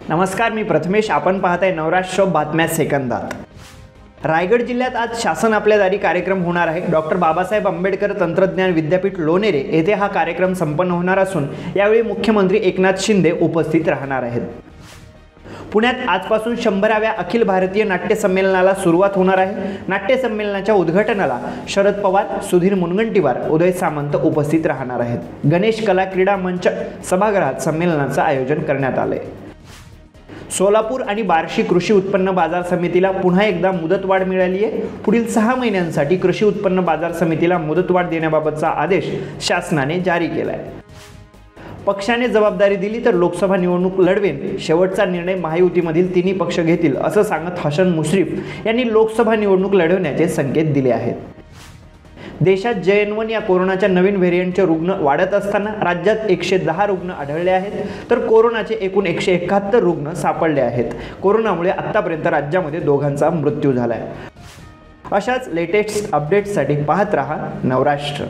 नमस्कार, मी प्रथमेश. आपण पाहताय नवराष्ट्र बातम्या सेकंदात. रायगड जिल्ह्यात आज शासन आपल्या दारी कार्यक्रम होणार आहे. डॉक्टर बाबासाहेब आंबेडकर तंत्रज्ञान विद्यापीठ लोणेरे येथे हा कार्यक्रम संपन्न होणार असून यावेळी मुख्यमंत्री एकनाथ शिंदे उपस्थित राहणार आहेत. पुण्यात आजपासून 100व्या अखिल भारतीय नाट्य संमेलनाला सुरुवात होणार आहे. नाट्य संमेलनाच्या उद्घाटनाला शरद पवार, सुधीर मुनगंटीवार, उदय सामंत उपस्थित राहणार आहेत. गणेश कला क्रीडा मंच सभागृहात संमेलनाचं आयोजन करण्यात आलंय. सोलापूर आणि बार्शी कृषी उत्पन्न बाजार समितीला पुन्हा एकदा मुदतवाढ मिळाली आहे. पुढील 6 महिन्यांसाठी कृषी उत्पन्न बाजार समितीला मुदतवाढ देण्याबाबतचा आदेश शासनाने जारी केला आहे. पक्षाने जबाबदारी दिली तर लोकसभा निवडणूक लढवेन. शेवटचा निर्णय महायुतीमधील तिन्ही पक्ष घेतील असं सांगत हसन मुश्रीफ यांनी लोकसभा निवडणूक लढवण्याचे संकेत दिले आहेत. देशात JN1 या कोरोनाच्या नवीन व्हेरियंटचे रुग्ण वाढत असताना राज्यात 110 रुग्ण आढळले आहेत, तर कोरोनाचे एकूण 171 रुग्ण सापडले आहेत. कोरोनामुळे आतापर्यंत राज्यामध्ये 2घांचा मृत्यू झालाय. अशाच लेटेस्ट अपडेट्ससाठी पाहत रहा नवराष्ट्र.